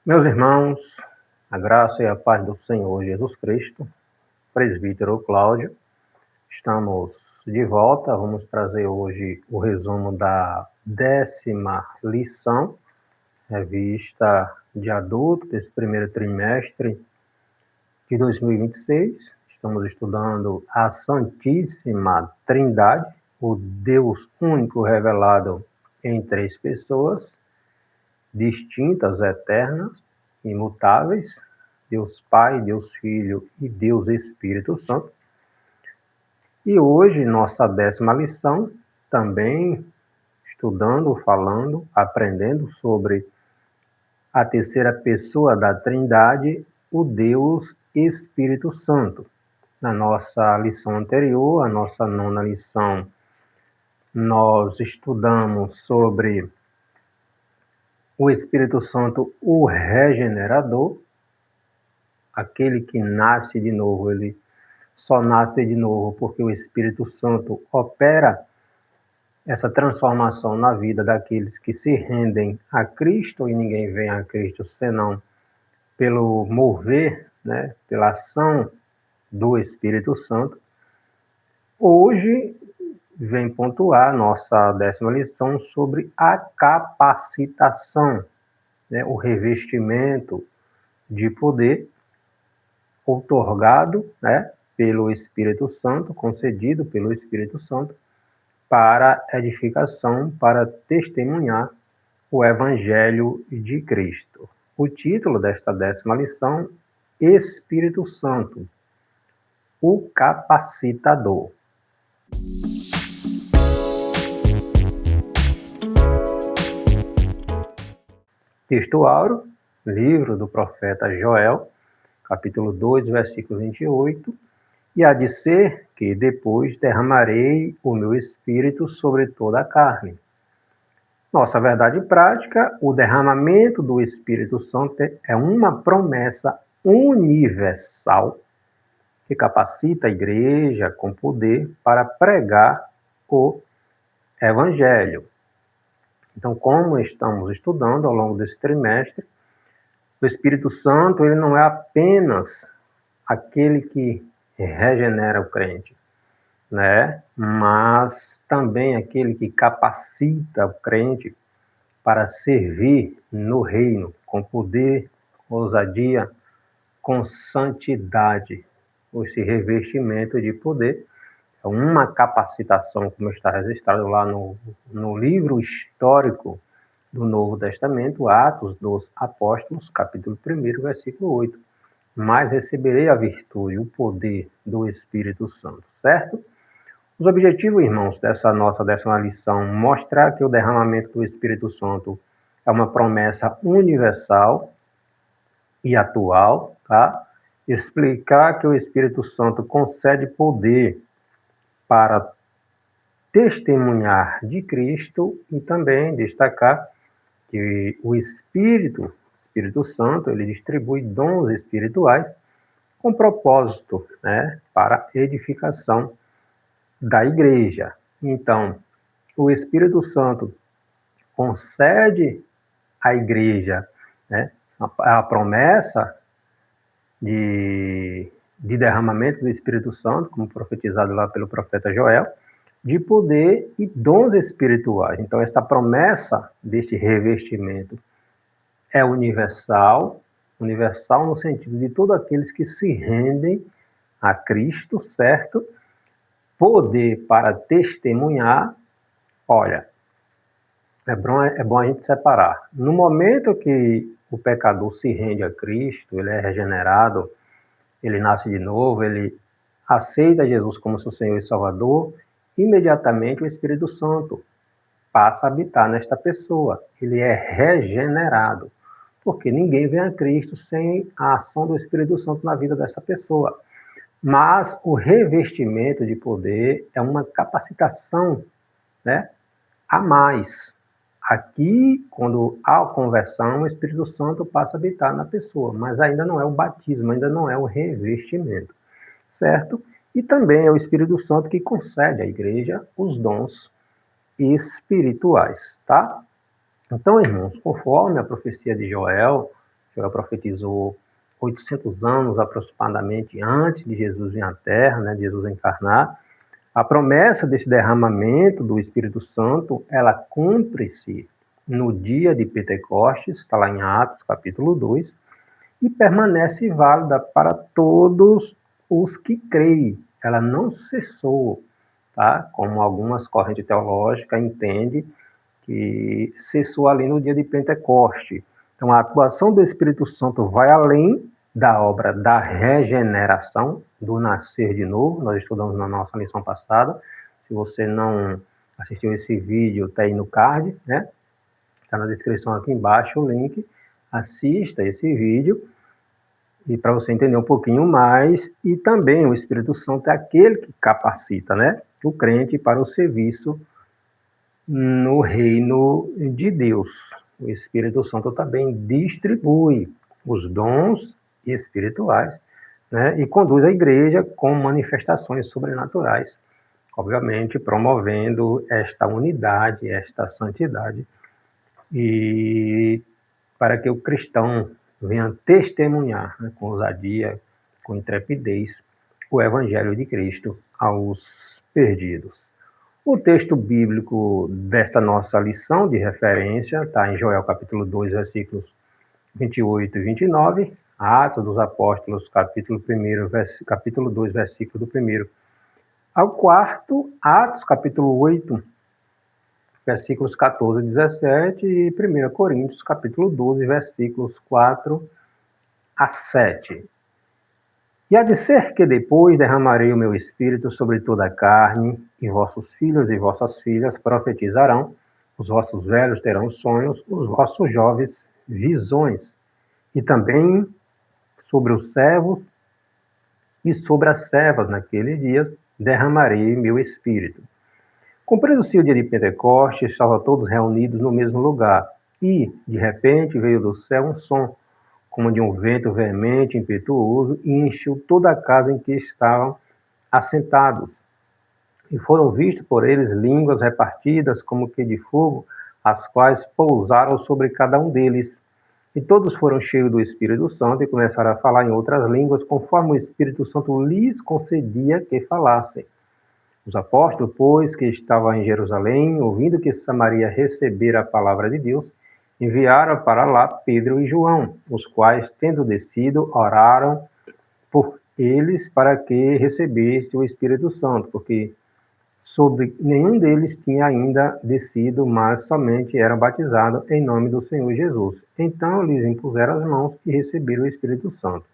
Meus irmãos, a graça e a paz do Senhor Jesus Cristo, presbítero Cláudio, estamos de volta. Vamos trazer hoje o resumo da 10ª lição, revista de adulto, desse primeiro trimestre de 2026. Estamos estudando a Santíssima Trindade, o Deus único revelado em 3 pessoas, distintas, eternas, imutáveis, Deus Pai, Deus Filho e Deus Espírito Santo. E hoje, nossa 10ª lição, também estudando, falando, aprendendo sobre a terceira pessoa da Trindade, o Deus Espírito Santo. Na nossa lição anterior, a nossa 9ª lição, nós estudamos sobre o Espírito Santo, o regenerador, aquele que nasce de novo. Ele só nasce de novo porque o Espírito Santo opera essa transformação na vida daqueles que se rendem a Cristo, e ninguém vem a Cristo senão pelo mover, pela ação do Espírito Santo. Hoje vem pontuar nossa 10ª lição sobre a capacitação, o revestimento de poder outorgado, pelo Espírito Santo, concedido pelo Espírito Santo, para edificação, para testemunhar o Evangelho de Cristo. O título desta 10ª lição, Espírito Santo, o capacitador. Texto áureo, livro do profeta Joel, capítulo 2, versículo 28, e há de ser que depois derramarei o meu espírito sobre toda a carne. Nossa verdade prática, o derramamento do Espírito Santo é uma promessa universal que capacita a igreja com poder para pregar o Evangelho. Então, como estamos estudando ao longo desse trimestre, o Espírito Santo ele não é apenas aquele que regenera o crente, mas também aquele que capacita o crente para servir no reino com poder, ousadia, com santidade. Esse revestimento de poder é uma capacitação, como está registrado lá no livro histórico do Novo Testamento, Atos dos Apóstolos, capítulo 1, versículo 8. Mas receberei a virtude, o poder do Espírito Santo, certo? Os objetivos, irmãos, dessa nossa 10ª lição, mostrar que o derramamento do Espírito Santo é uma promessa universal e atual, tá? Explicar que o Espírito Santo concede poder para testemunhar de Cristo e também destacar que o Espírito Santo, ele distribui dons espirituais com propósito, para edificação da igreja. Então, o Espírito Santo concede à igreja, a promessa de derramamento do Espírito Santo, como profetizado lá pelo profeta Joel, de poder e dons espirituais. Então, essa promessa deste revestimento é universal no sentido de todos aqueles que se rendem a Cristo, certo? Poder para testemunhar. Olha, é bom a gente separar. No momento que o pecador se rende a Cristo, ele é regenerado, ele nasce de novo, ele aceita Jesus como seu Senhor e Salvador, imediatamente o Espírito Santo passa a habitar nesta pessoa. Ele é regenerado, porque ninguém vem a Cristo sem a ação do Espírito Santo na vida dessa pessoa. Mas o revestimento de poder é uma capacitação, a mais. Aqui, quando há a conversão, o Espírito Santo passa a habitar na pessoa, mas ainda não é o batismo, ainda não é o revestimento, certo? E também é o Espírito Santo que concede à igreja os dons espirituais, tá? Então, irmãos, conforme a profecia de Joel, Joel profetizou 800 anos aproximadamente antes de Jesus vir à Terra, né, de Jesus encarnar. A promessa desse derramamento do Espírito Santo, ela cumpre-se no dia de Pentecostes, está lá em Atos, capítulo 2, e permanece válida para todos os que creem. Ela não cessou, tá? Como algumas correntes teológicas entendem que cessou ali no dia de Pentecoste. Então, a atuação do Espírito Santo vai além da obra da regeneração, do nascer de novo. Nós estudamos na nossa lição passada. Se você não assistiu esse vídeo, está aí no card, né? Está na descrição aqui embaixo o link. Assista esse vídeo e para você entender um pouquinho mais. E também o Espírito Santo é aquele que capacita, né, o crente para o serviço no reino de Deus. O Espírito Santo também distribui os dons espirituais, né, e conduz a igreja com manifestações sobrenaturais, obviamente promovendo esta unidade, esta santidade, e para que o cristão venha testemunhar, né, com ousadia, com intrepidez, o Evangelho de Cristo aos perdidos. O texto bíblico desta nossa lição de referência está em Joel capítulo 2, versículos 28 e 29, Atos dos Apóstolos, capítulo 2, versículo do 1 ao 4, Atos capítulo 8, versículos 14 a 17, e 1 Coríntios capítulo 12, versículos 4 a 7. E há de ser que depois derramarei o meu espírito sobre toda a carne, e vossos filhos e vossas filhas profetizarão, os vossos velhos terão sonhos, os vossos jovens visões. E também sobre os servos e sobre as servas naqueles dias derramarei meu espírito. Cumprido-se o dia de Pentecostes, estavam todos reunidos no mesmo lugar, e, de repente, veio do céu um som, como de um vento veemente, impetuoso, e encheu toda a casa em que estavam assentados. E foram vistos por eles línguas repartidas como que de fogo, as quais pousaram sobre cada um deles. E todos foram cheios do Espírito Santo e começaram a falar em outras línguas, conforme o Espírito Santo lhes concedia que falassem. Os apóstolos, pois, que estavam em Jerusalém, ouvindo que Samaria recebera a palavra de Deus, enviaram para lá Pedro e João, os quais, tendo descido, oraram por eles para que recebesse o Espírito Santo, porque sobre nenhum deles tinha ainda descido, mas somente eram batizados em nome do Senhor Jesus. Então lhes impuseram as mãos e receberam o Espírito Santo.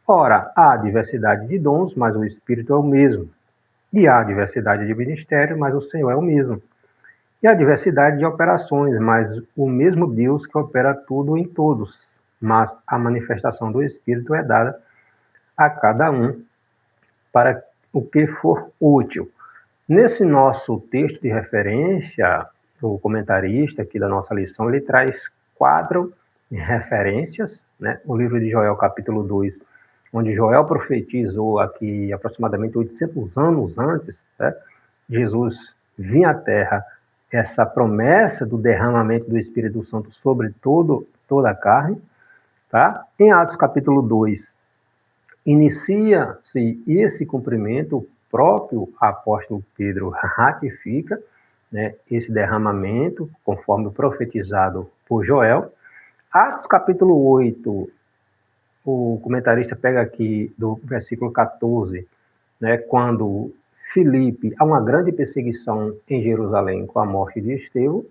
Ora, há diversidade de dons, mas o Espírito é o mesmo. E há diversidade de ministérios, mas o Senhor é o mesmo. E há diversidade de operações, mas o mesmo Deus que opera tudo em todos. Mas a manifestação do Espírito é dada a cada um para o que for útil. Nesse nosso texto de referência, o comentarista aqui da nossa lição, ele traz 4 referências, né? O livro de Joel, capítulo 2, onde Joel profetizou aqui aproximadamente 800 anos antes, né, Jesus vinha à Terra, essa promessa do derramamento do Espírito Santo sobre toda a carne. Tá? Em Atos capítulo 2, inicia-se esse cumprimento, o próprio apóstolo Pedro ratifica, né, esse derramamento, conforme profetizado por Joel. Atos capítulo 8, o comentarista pega aqui do versículo 14, né, quando Filipe, há uma grande perseguição em Jerusalém com a morte de Estevão,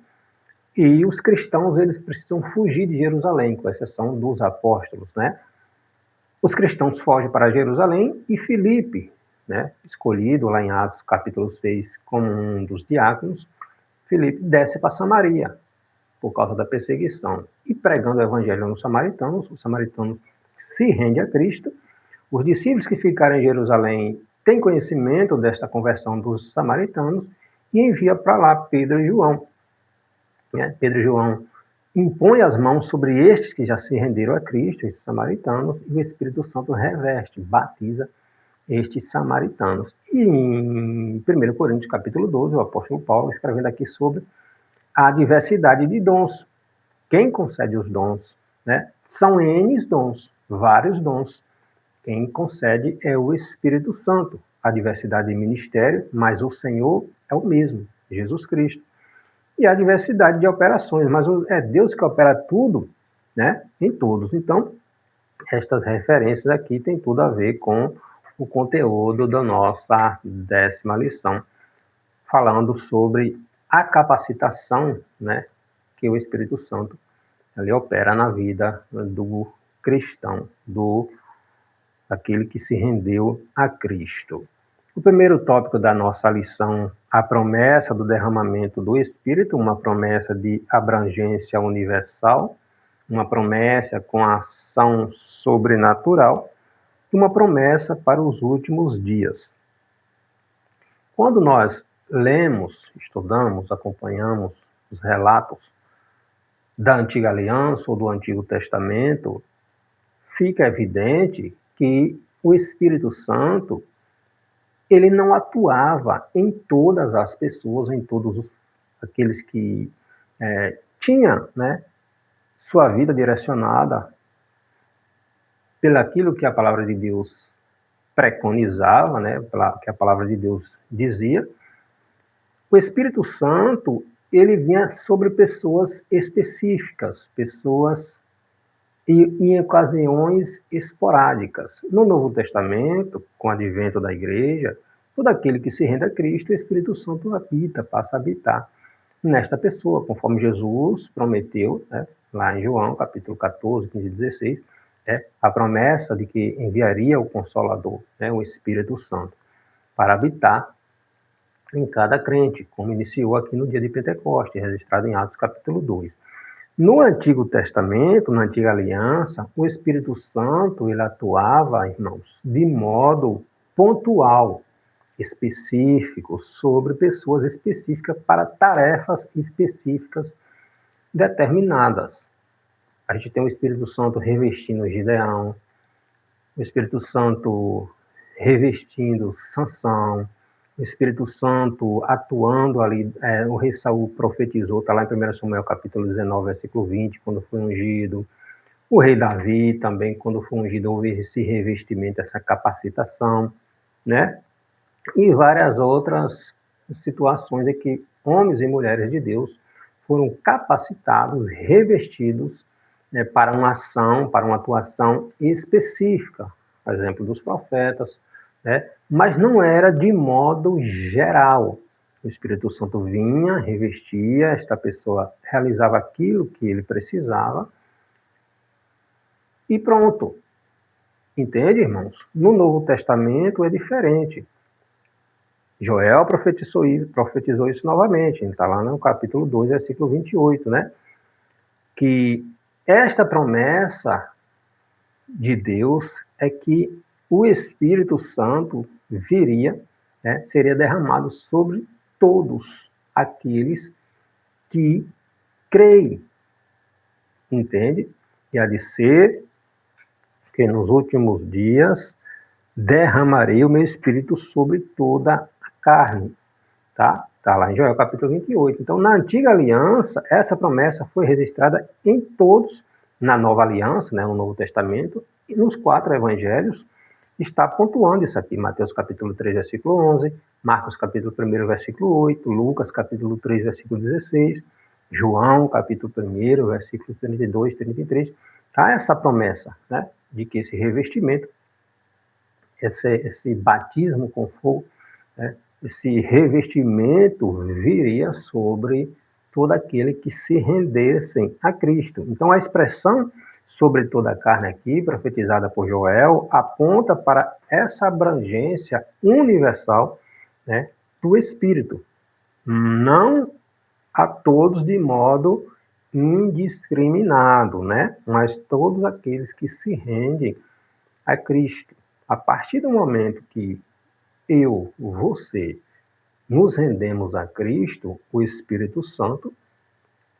e os cristãos eles precisam fugir de Jerusalém, com exceção dos apóstolos, né? Os cristãos fogem para Jerusalém e Filipe, né, escolhido lá em Atos capítulo 6 como um dos diáconos, Filipe desce para Samaria por causa da perseguição e pregando o evangelho aos samaritanos, os samaritanos se rendem a Cristo. Os discípulos que ficaram em Jerusalém têm conhecimento desta conversão dos samaritanos e envia para lá Pedro e João. Pedro e João impõem as mãos sobre estes que já se renderam a Cristo, esses samaritanos, e o Espírito Santo reveste, batiza estes samaritanos. E em 1 Coríntios capítulo 12, o apóstolo Paulo escrevendo aqui sobre a diversidade de dons. Quem concede os dons né? São N dons, vários dons. Quem concede é o Espírito Santo. A diversidade de ministério, mas o Senhor é o mesmo, Jesus Cristo. E a diversidade de operações, mas é Deus que opera tudo, né? Em todos. Então, estas referências aqui têm tudo a ver com o conteúdo da nossa 10ª lição, falando sobre a capacitação, né, que o Espírito Santo ele opera na vida do cristão, daquele que se rendeu a Cristo. O primeiro tópico da nossa lição, a promessa do derramamento do Espírito, uma promessa de abrangência universal, uma promessa com ação sobrenatural e uma promessa para os últimos dias. Quando nós lemos, estudamos, acompanhamos os relatos da Antiga Aliança ou do Antigo Testamento, fica evidente que o Espírito Santo ele não atuava em todas as pessoas, em todos aqueles que tinham, né, sua vida direcionada pelaquilo que a palavra de Deus preconizava, né, que a palavra de Deus dizia. O Espírito Santo ele vinha sobre pessoas específicas, pessoas e em ocasiões esporádicas. No Novo Testamento, com o advento da igreja, todo aquele que se rende a Cristo, o Espírito Santo habita, passa a habitar nesta pessoa, conforme Jesus prometeu, né, lá em João, capítulo 14, 15 e 16, a promessa de que enviaria o Consolador, né, o Espírito Santo, para habitar em cada crente, como iniciou aqui no dia de Pentecostes, registrado em Atos capítulo 2. No Antigo Testamento, na Antiga Aliança, o Espírito Santo ele atuava, irmãos, de modo pontual, específico, sobre pessoas específicas para tarefas específicas determinadas. A gente tem o Espírito Santo revestindo Gideão, o Espírito Santo revestindo Sansão, o Espírito Santo atuando ali, o rei Saul profetizou, está lá em 1 Samuel capítulo 19, versículo 20, quando foi ungido. O rei Davi também, quando foi ungido, houve esse revestimento, essa capacitação, né? E várias outras situações em que homens e mulheres de Deus foram capacitados, revestidos, né, para uma ação, para uma atuação específica, por exemplo, dos profetas, né? Mas não era de modo geral. O Espírito Santo vinha, revestia, esta pessoa realizava aquilo que ele precisava e pronto. Entende, irmãos? No Novo Testamento é diferente. Joel profetizou isso novamente, está lá no capítulo 2, versículo 28, né? Que esta promessa de Deus é que o Espírito Santo viria, né, seria derramado sobre todos aqueles que creem, entende? E há de ser que nos últimos dias derramarei o meu Espírito sobre toda a carne, tá? Está lá em Joel capítulo 28. Então, na Antiga Aliança, essa promessa foi registrada em todos, na Nova Aliança, né, no Novo Testamento, e nos 4 Evangelhos, está pontuando isso aqui. Mateus capítulo 3, versículo 11, Marcos capítulo 1, versículo 8, Lucas capítulo 3, versículo 16, João capítulo 1, versículo 32, 33. Há essa promessa, né, de que esse revestimento, esse batismo com fogo, né, esse revestimento viria sobre todo aquele que se rendessem a Cristo. Então, a expressão sobre toda a carne aqui, profetizada por Joel, aponta para essa abrangência universal, né, do Espírito. Não a todos de modo indiscriminado, né, mas todos aqueles que se rendem a Cristo. A partir do momento que eu, você, nos rendemos a Cristo, o Espírito Santo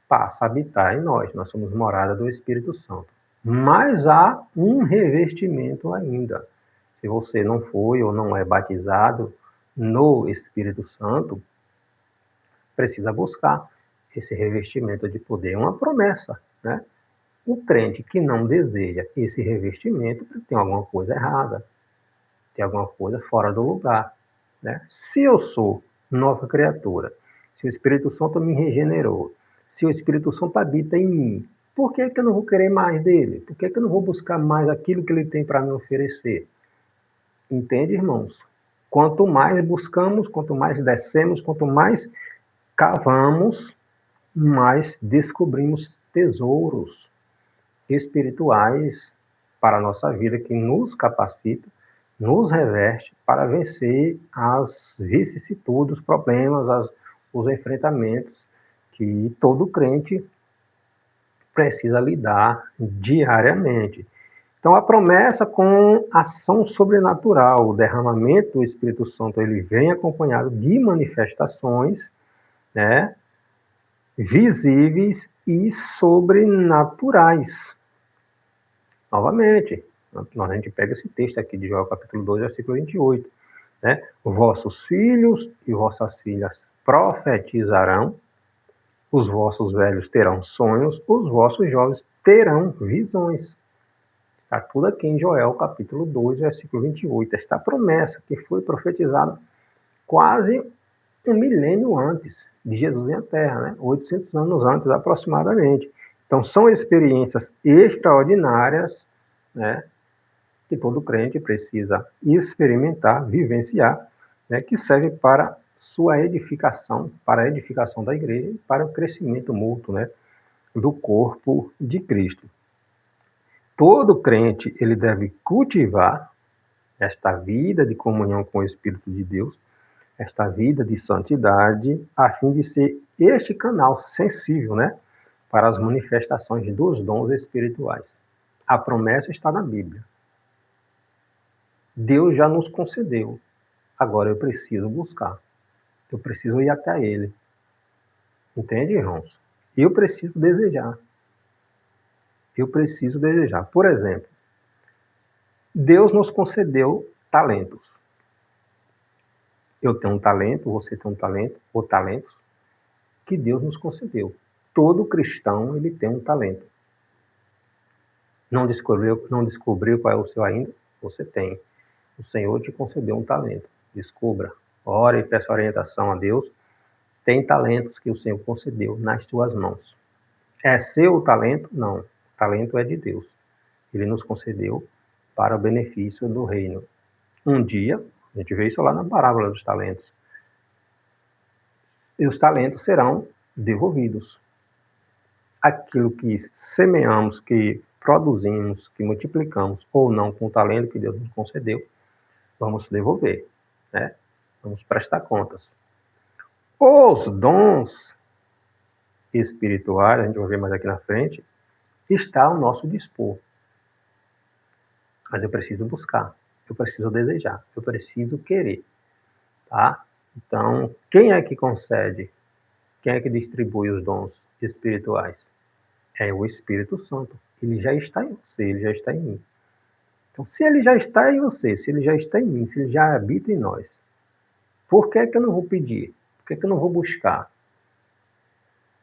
passa a habitar em nós. Nós somos morada do Espírito Santo. Mas há um revestimento ainda. Se você não foi ou não é batizado no Espírito Santo, precisa buscar esse revestimento de poder. É uma promessa, né? o crente que não deseja esse revestimento tem alguma coisa errada, tem alguma coisa fora do lugar, né? Se eu sou nova criatura, se o Espírito Santo me regenerou, se o Espírito Santo habita em mim, por que eu não vou querer mais dele? Por que eu não vou buscar mais aquilo que ele tem para me oferecer? Entende, irmãos? Quanto mais buscamos, quanto mais descemos, quanto mais cavamos, mais descobrimos tesouros espirituais para a nossa vida que nos capacita, nos reveste para vencer as vicissitudes, os problemas, os enfrentamentos que todo crente precisa lidar diariamente. Então, a promessa com ação sobrenatural, o derramamento do Espírito Santo, ele vem acompanhado de manifestações, né, visíveis e sobrenaturais. Novamente, a gente pega esse texto aqui de Joel capítulo 2, versículo 28, né? Vossos filhos e vossas filhas profetizarão, os vossos velhos terão sonhos, os vossos jovens terão visões. Está tudo aqui em Joel capítulo 2, versículo 28. Esta promessa que foi profetizada quase 1 milênio antes de Jesus em a Terra, né? 800 anos antes aproximadamente. Então, são experiências extraordinárias, né, que todo crente precisa experimentar, vivenciar, né, que serve para sua edificação, para a edificação da igreja e para o crescimento mútuo, né, do corpo de Cristo. Todo crente ele deve cultivar esta vida de comunhão com o Espírito de Deus, esta vida de santidade, a fim de ser este canal sensível, né, para as manifestações dos dons espirituais. A promessa está na Bíblia. Deus já nos concedeu. Agora eu preciso buscar. Eu preciso ir até Ele. Entende, irmãos? Eu preciso desejar. Eu preciso desejar. Por exemplo, Deus nos concedeu talentos. Eu tenho um talento, você tem um talento, ou talentos, que Deus nos concedeu. Todo cristão, ele tem um talento. Não descobriu qual é o seu ainda? Você tem. O Senhor te concedeu um talento. Descubra. Ore e peça orientação a Deus. Tem talentos que o Senhor concedeu nas suas mãos. É seu o talento? Não. O talento é de Deus. Ele nos concedeu para o benefício do reino. Um dia, a gente vê isso lá na parábola dos talentos, e os talentos serão devolvidos. Aquilo que semeamos, que produzimos, que multiplicamos ou não com o talento que Deus nos concedeu, vamos devolver, né? Vamos prestar contas. Os dons espirituais, a gente vai ver mais aqui na frente, está ao nosso dispor. Mas eu preciso buscar, eu preciso desejar, eu preciso querer, tá? Então, quem é que concede? Quem é que distribui os dons espirituais? É o Espírito Santo. Ele já está em você, ele já está em mim. Então, se ele já está em você, se ele já está em mim, se ele já habita em nós, por que eu não vou pedir? Por que eu não vou buscar?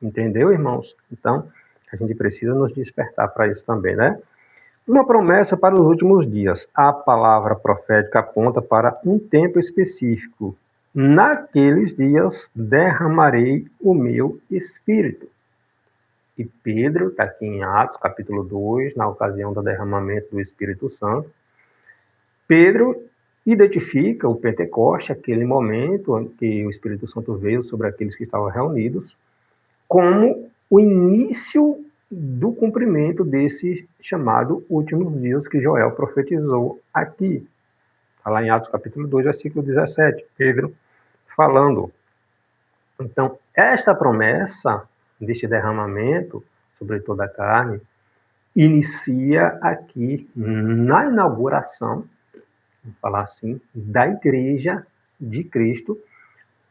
Entendeu, irmãos? Então, a gente precisa nos despertar para isso também, né? Uma promessa para os últimos dias. A palavra profética aponta para um tempo específico. Naqueles dias derramarei o meu espírito. E Pedro, está aqui em Atos, capítulo 2, na ocasião do derramamento do Espírito Santo. Pedro identifica o Pentecoste, aquele momento em que o Espírito Santo veio sobre aqueles que estavam reunidos, como o início do cumprimento desse chamado últimos dias que Joel profetizou aqui. Está lá em Atos capítulo 2, versículo 17, Pedro falando. Então, esta promessa deste derramamento sobre toda a carne inicia aqui na inauguração, vamos falar assim, da Igreja de Cristo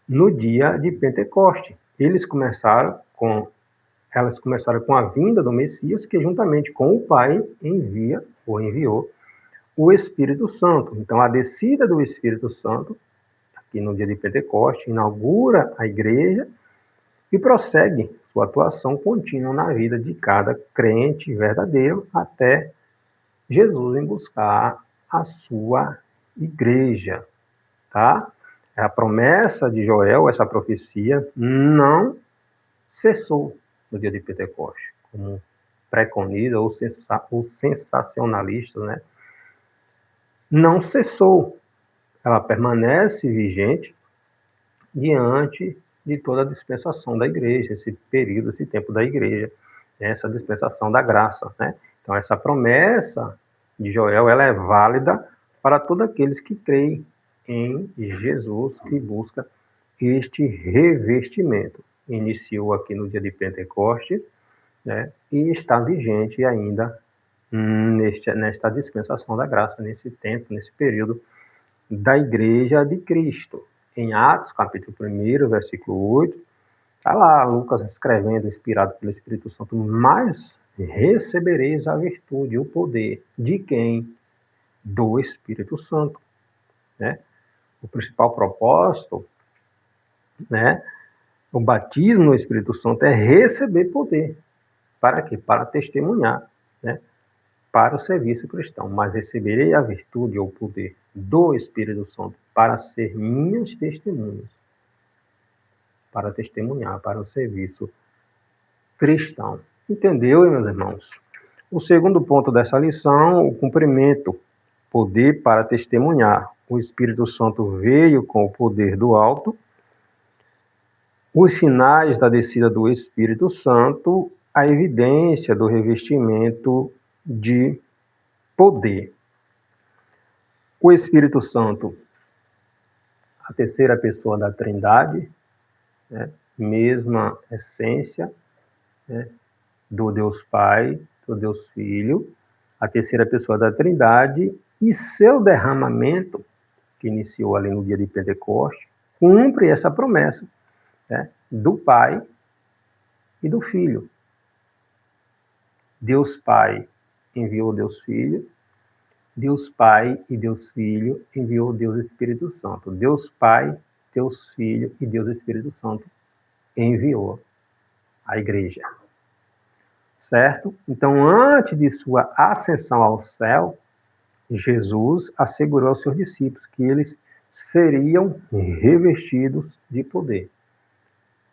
no dia de Pentecoste. Elas começaram com a vinda do Messias, que juntamente com o Pai enviou o Espírito Santo. Então, a descida do Espírito Santo, aqui no dia de Pentecoste, inaugura a igreja e prossegue sua atuação contínua na vida de cada crente verdadeiro até Jesus em buscar a sua igreja, tá? A promessa de Joel, essa profecia, não cessou no dia de Pentecostes, como preconiza os sensacionalistas, né? Não cessou. Ela permanece vigente diante de toda a dispensação da igreja, esse período, esse tempo da igreja, essa dispensação da graça, né? Então, essa promessa de Joel, ela é válida para todos aqueles que creem em Jesus, que busca este revestimento. Iniciou aqui no dia de Pentecostes, né? E está vigente ainda nesta dispensação da graça, nesse tempo, nesse período da Igreja de Cristo. Em Atos, capítulo 1, versículo 8, está lá Lucas escrevendo, inspirado pelo Espírito Santo, mas recebereis a virtude e o poder de quem? Do Espírito Santo, né? O principal propósito, né, o batismo no Espírito Santo é receber poder. Para quê? Para testemunhar, né, para o serviço cristão. Mas receberei a virtude ou o poder do Espírito Santo para ser minhas testemunhas, para testemunhar, para o serviço cristão. Entendeu, meus irmãos? O segundo ponto dessa lição, o cumprimento, poder para testemunhar. O Espírito Santo veio com o poder do alto. Os sinais da descida do Espírito Santo, a evidência do revestimento de poder. O Espírito Santo, a terceira pessoa da Trindade, né, mesma essência, né, do Deus Pai, do Deus Filho, a terceira pessoa da Trindade, e seu derramamento, que iniciou ali no dia de Pentecostes, cumpre essa promessa, né, do Pai e do Filho. Deus Pai enviou Deus Filho, Deus Pai e Deus Filho enviou Deus Espírito Santo. Deus Pai, Deus Filho e Deus Espírito Santo enviou a igreja. Certo? Então, antes de sua ascensão ao céu, Jesus assegurou aos seus discípulos que eles seriam revestidos de poder.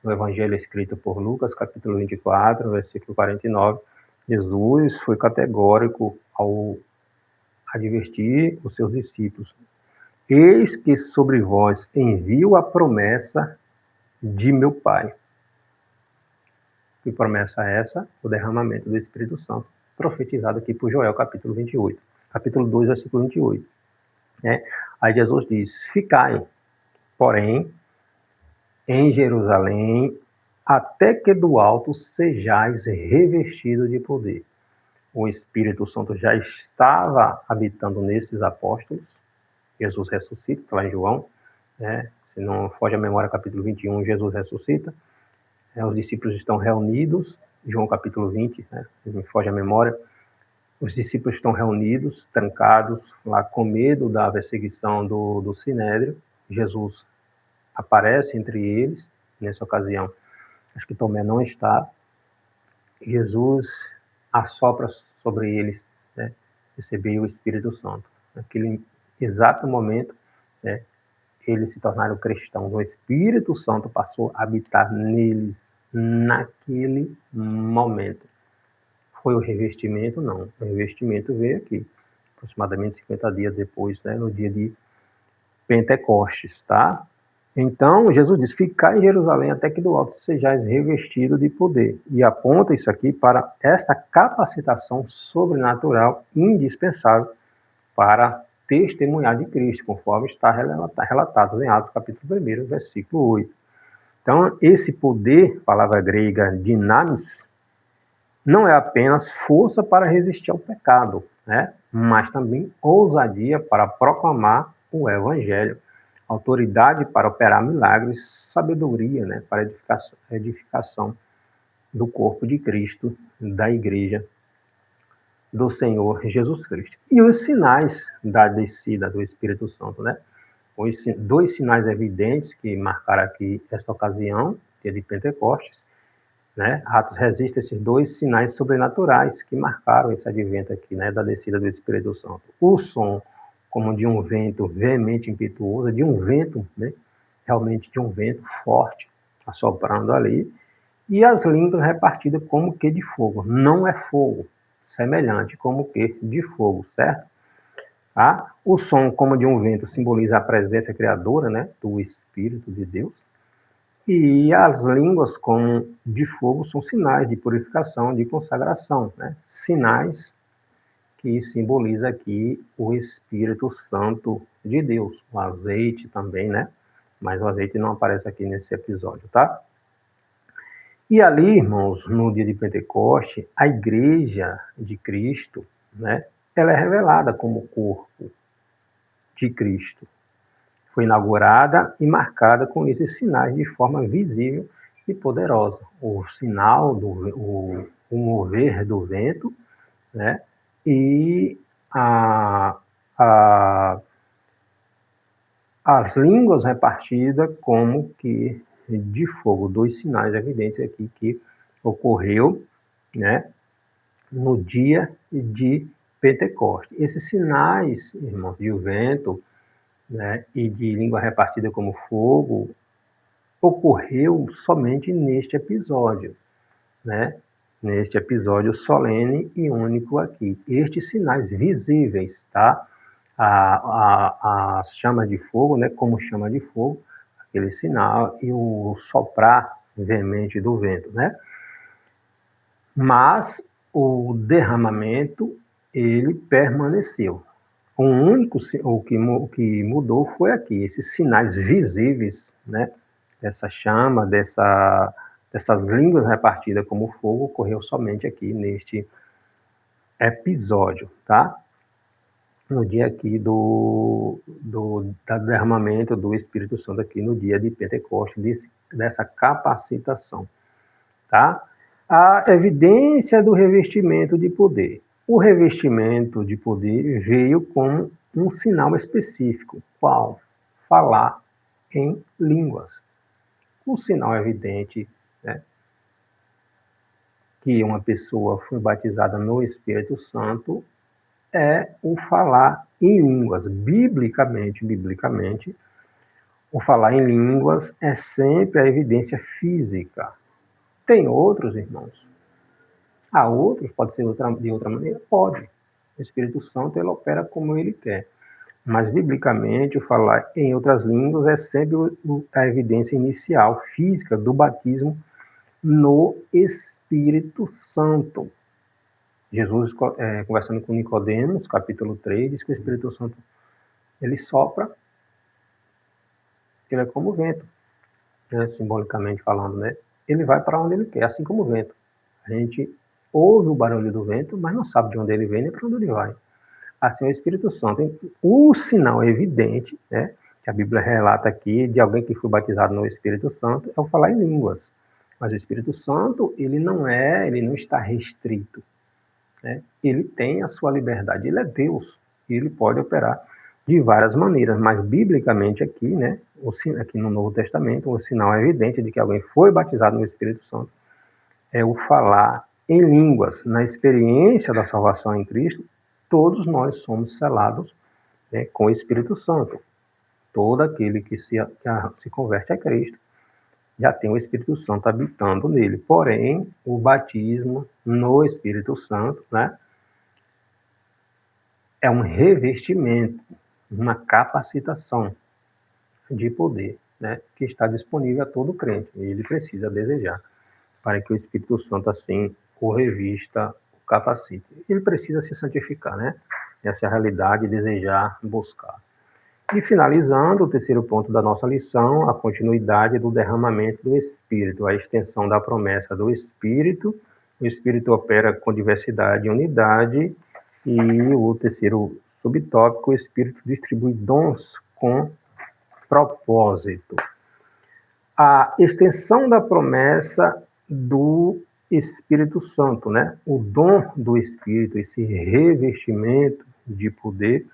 No Evangelho escrito por Lucas, capítulo 24, versículo 49, Jesus foi categórico ao advertir os seus discípulos: eis que sobre vós envio a promessa de meu Pai. Que promessa é essa? O derramamento do Espírito Santo, profetizado aqui por Joel, capítulo 28. Capítulo 2, versículo 28. Aí Jesus diz: ficai, porém, em Jerusalém, até que do alto sejais revestidos de poder. O Espírito Santo já estava habitando nesses apóstolos. Jesus ressuscita, está lá em João, né? Se não foge a memória, capítulo 21, Jesus ressuscita. Os discípulos estão reunidos, João capítulo 20, né? Se não foge a memória. Os discípulos estão reunidos, trancados, lá com medo da perseguição do Sinédrio. Jesus aparece entre eles, nessa ocasião. Acho que Tomé não está. Jesus assopra sobre eles, né, receber o Espírito Santo. Naquele exato momento, né, eles se tornaram cristãos. O Espírito Santo passou a habitar neles naquele momento. Foi o revestimento? Não. O revestimento veio aqui, aproximadamente 50 dias depois, né, no dia de Pentecostes, tá? Então, Jesus diz: ficai em Jerusalém até que do alto sejais revestidos de poder. E aponta isso aqui para esta capacitação sobrenatural indispensável para testemunhar de Cristo, conforme está relatado em Atos capítulo 1, versículo 8. Então, esse poder, palavra grega dinamis, não é apenas força para resistir ao pecado, né? Mas também ousadia para proclamar o Evangelho, autoridade para operar milagres, sabedoria, né, para edificação do corpo de Cristo, da igreja do Senhor Jesus Cristo. E os sinais da descida do Espírito Santo, né? Os dois sinais evidentes que marcaram aqui esta ocasião, dia de Pentecostes, né? Atos registra esses dois sinais sobrenaturais que marcaram esse advento aqui, né, da descida do Espírito Santo. O som como de um vento veemente, impetuoso, de um vento, né, realmente de um vento forte, assoprando ali, e as línguas repartidas como que de fogo. Não é fogo, semelhante como que de fogo, certo? Tá? O som como de um vento simboliza a presença criadora, né, do Espírito de Deus. E as línguas como de fogo são sinais de purificação, de consagração, né? Sinais que simboliza aqui o Espírito Santo de Deus. O azeite também, né? Mas o azeite não aparece aqui nesse episódio, tá? E ali, irmãos, no dia de Pentecoste, a igreja de Cristo, né? Ela é revelada como corpo de Cristo. Foi inaugurada e marcada com esses sinais de forma visível e poderosa. O sinal, o mover do vento, né? E as línguas repartidas como que de fogo. Dois sinais evidentes aqui que ocorreu, né, no dia de Pentecostes. Esses sinais, irmãos, de vento, né, e de língua repartida como fogo, ocorreu somente neste episódio, né? Neste episódio solene e único aqui. Estes sinais visíveis, tá? A chama de fogo, né? Como chama de fogo, aquele sinal, e o soprar veemente do vento, né? Mas o derramamento, ele permaneceu. O único o que mudou foi aqui, esses sinais visíveis, né? Dessa chama, dessas línguas repartidas como fogo, ocorreu somente aqui neste episódio, tá? No dia aqui do derramamento do Espírito Santo aqui no dia de Pentecostes, dessa capacitação, tá? A evidência do revestimento de poder. O revestimento de poder veio com um sinal específico. Qual? Falar em línguas. O sinal evidente, né, que uma pessoa foi batizada no Espírito Santo é o falar em línguas. Biblicamente, o falar em línguas é sempre a evidência física. Tem outros, irmãos? Há outros, pode ser de outra maneira? Pode. O Espírito Santo, ele opera como ele quer. Mas, biblicamente, o falar em outras línguas é sempre a evidência inicial, física, do batismo no Espírito Santo. Jesus, conversando com Nicodemos, capítulo 3, diz que o Espírito Santo, ele sopra, ele é como o vento, né, simbolicamente falando, né? Ele vai para onde ele quer, assim como o vento. A gente ouve o barulho do vento, mas não sabe de onde ele vem nem para onde ele vai. Assim é o Espírito Santo. O sinal evidente, né, que a Bíblia relata aqui, de alguém que foi batizado no Espírito Santo, é o falar em línguas. Mas o Espírito Santo, ele não está restrito, né? Ele tem a sua liberdade, ele é Deus, e ele pode operar de várias maneiras, mas biblicamente aqui, né, aqui no Novo Testamento, o sinal evidente de que alguém foi batizado no Espírito Santo é o falar em línguas. Na experiência da salvação em Cristo, todos nós somos selados, né, com o Espírito Santo. Todo aquele que se converte a Cristo já tem o Espírito Santo habitando nele. Porém, o batismo no Espírito Santo, né, é um revestimento, uma capacitação de poder, né, que está disponível a todo crente. E ele precisa desejar para que o Espírito Santo, assim, o revista, o capacite. Ele precisa se santificar, né? Essa é a realidade, desejar, buscar. E finalizando, o terceiro ponto da nossa lição, a continuidade do derramamento do Espírito, a extensão da promessa do Espírito. O Espírito opera com diversidade e unidade. E o terceiro subtópico, o Espírito distribui dons com propósito. A extensão da promessa do Espírito Santo, né? O dom do Espírito, esse revestimento de poder,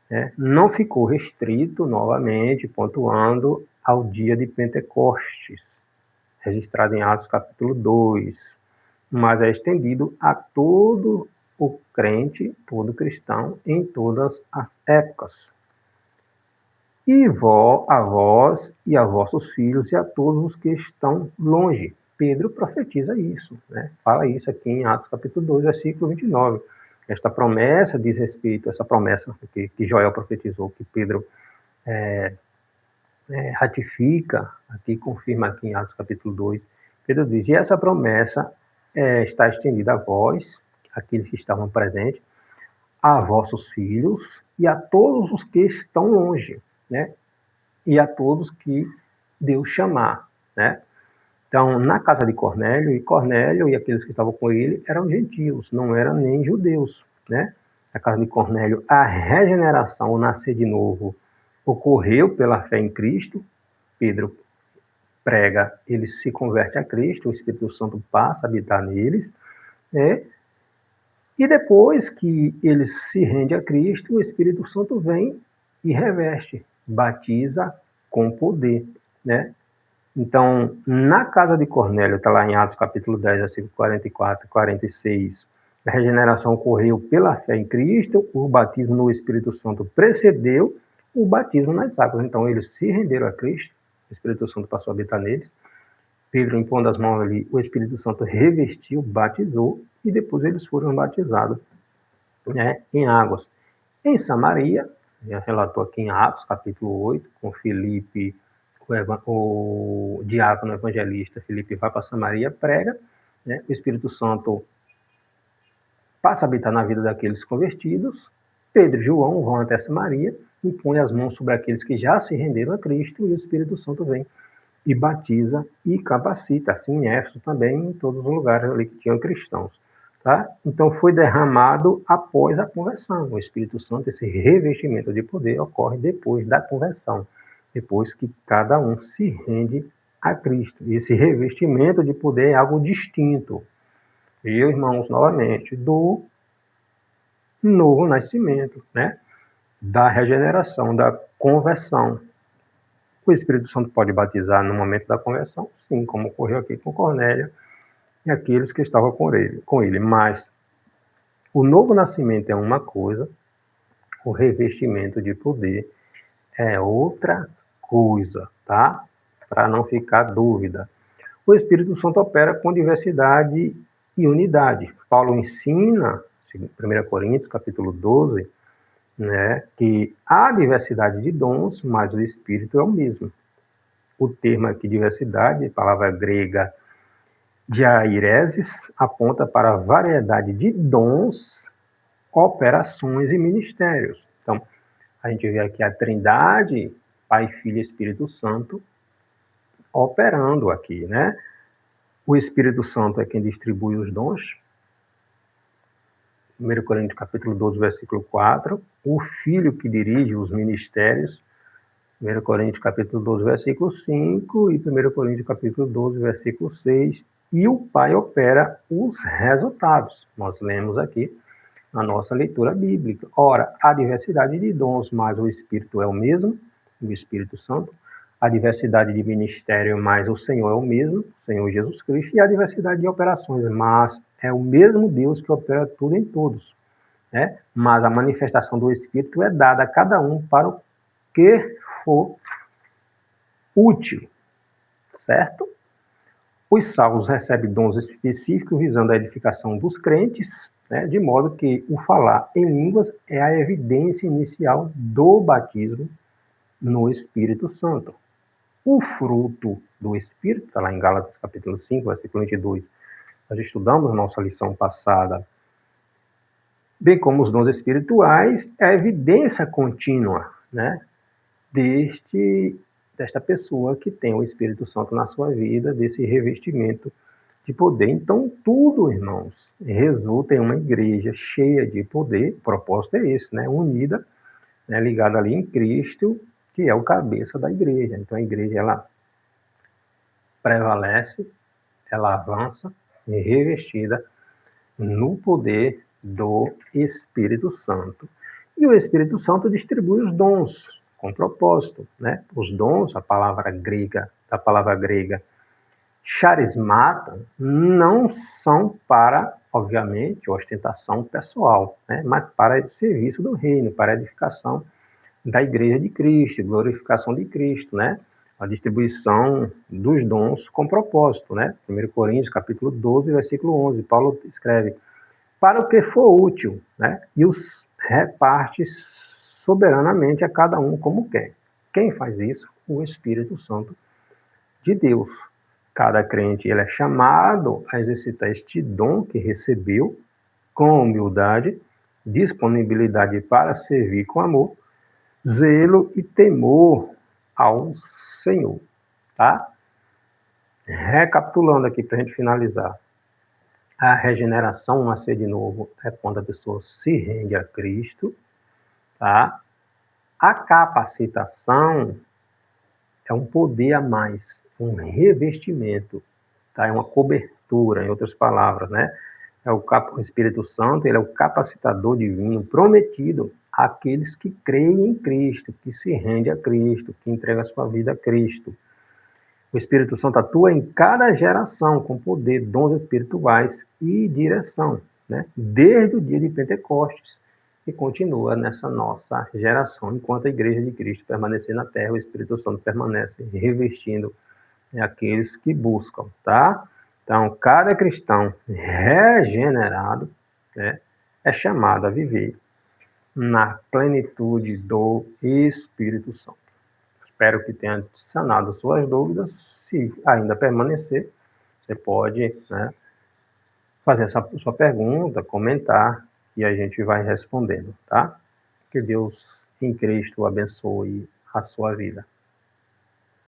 né, não ficou restrito, novamente, pontuando, ao dia de Pentecostes. registrado em Atos capítulo 2, mas é estendido a todo o crente, todo cristão, em todas as épocas. E a vós e a vossos filhos e a todos os que estão longe. Pedro profetiza isso, né? Fala isso aqui em Atos capítulo 2, versículo 29. Esta promessa diz respeito, essa promessa que Joel profetizou, que Pedro ratifica, aqui confirma aqui em Atos capítulo 2, Pedro diz, e essa promessa está estendida a vós, aqueles que estavam presentes, a vossos filhos e a todos os que estão longe, né? E a todos que Deus chamar, né? Então, na casa de Cornélio e aqueles que estavam com ele eram gentios, não eram nem judeus, né? Na casa de Cornélio, a regeneração, o nascer de novo, ocorreu pela fé em Cristo. Pedro prega, ele se converte a Cristo, o Espírito Santo passa a habitar neles, né? E depois que ele se rende a Cristo, o Espírito Santo vem e reveste, batiza com poder, né? Então, na casa de Cornélio, está lá em Atos capítulo 10, versículo 44 e 46, a regeneração ocorreu pela fé em Cristo, o batismo no Espírito Santo precedeu o batismo nas águas. Então, eles se renderam a Cristo, o Espírito Santo passou a habitar neles, Pedro impondo as mãos ali, o Espírito Santo revestiu, batizou, e depois eles foram batizados, né, em águas. Em Samaria, relatou aqui em Atos, capítulo 8, com Filipe, o diácono evangelista Filipe vai para Samaria, prega, né, o Espírito Santo passa a habitar na vida daqueles convertidos, Pedro e João vão até Samaria, impõem as mãos sobre aqueles que já se renderam a Cristo, e o Espírito Santo vem e batiza e capacita, assim em Éfeso também, em todos os lugares ali que tinham cristãos. Tá? Então foi derramado após a conversão. O Espírito Santo, esse revestimento de poder, ocorre depois da conversão, depois que cada um se rende a Cristo. E esse revestimento de poder é algo distinto, viu, irmãos, novamente, do novo nascimento, né? Da regeneração, da conversão. O Espírito Santo pode batizar no momento da conversão, sim, como ocorreu aqui com Cornélio e aqueles que estavam com ele. Mas o novo nascimento é uma coisa, o revestimento de poder é outra coisa, tá? Para não ficar dúvida. O Espírito Santo opera com diversidade e unidade. Paulo ensina, em 1 Coríntios, capítulo 12, né, que há diversidade de dons, mas o Espírito é o mesmo. O termo aqui, diversidade, palavra grega diaireses, aponta para a variedade de dons, operações e ministérios. Então, a gente vê aqui a Trindade, Pai, Filho e Espírito Santo, operando aqui, né? O Espírito Santo é quem distribui os dons. 1 Coríntios capítulo 12, versículo 4. O Filho que dirige os ministérios. 1 Coríntios capítulo 12, versículo 5. E 1 Coríntios capítulo 12, versículo 6. E o Pai opera os resultados. Nós lemos aqui na nossa leitura bíblica. Ora, a diversidade de dons, mas o Espírito é o mesmo, o Espírito Santo. A diversidade de ministério, mas o Senhor é o mesmo, o Senhor Jesus Cristo. E a diversidade de operações, mas é o mesmo Deus que opera tudo em todos, né? Mas a manifestação do Espírito é dada a cada um para o que for útil, certo? Os salvos recebem dons específicos visando a edificação dos crentes, né? De modo que o falar em línguas é a evidência inicial do batismo no Espírito Santo. O fruto do Espírito, está lá em Gálatas capítulo 5, versículo 22, nós estudamos na nossa lição passada, bem como os dons espirituais, é a evidência contínua, né, desta pessoa que tem o Espírito Santo na sua vida, desse revestimento de poder. Então, tudo, irmãos, resulta em uma igreja cheia de poder. O propósito é esse, né, unida, né, ligada ali em Cristo, que é o cabeça da igreja. Então, a igreja, ela prevalece, ela avança, revestida no poder do Espírito Santo. E o Espírito Santo distribui os dons com propósito, né? Os dons, a palavra grega, charismata não são para, obviamente, ostentação pessoal, né? Mas para serviço do reino, para edificação da Igreja de Cristo, glorificação de Cristo, né? A distribuição dos dons com propósito, né? 1 Coríntios, capítulo 12, versículo 11, Paulo escreve: para o que for útil, né? E os reparte soberanamente a cada um como quer. Quem faz isso? O Espírito Santo de Deus. Cada crente ele é chamado a exercitar este dom que recebeu com humildade, disponibilidade para servir com amor, zelo e temor ao Senhor, tá? Recapitulando aqui para a gente finalizar. A regeneração, nascer de novo, é quando a pessoa se rende a Cristo, tá? A capacitação é um poder a mais, um revestimento, tá? É uma cobertura, em outras palavras, né? O Espírito Santo, ele é o capacitador divino prometido àqueles que creem em Cristo, que se rende a Cristo, que entrega a sua vida a Cristo. O Espírito Santo atua em cada geração com poder, dons espirituais e direção, né? Desde o dia de Pentecostes e continua nessa nossa geração. Enquanto a Igreja de Cristo permanecer na terra, o Espírito Santo permanece revestindo aqueles que buscam, tá? Então, cada cristão regenerado, né, é chamado a viver na plenitude do Espírito Santo. Espero que tenha sanado suas dúvidas. Se ainda permanecer, você pode, né, fazer essa sua pergunta, comentar, e a gente vai respondendo, tá? Que Deus em Cristo abençoe a sua vida.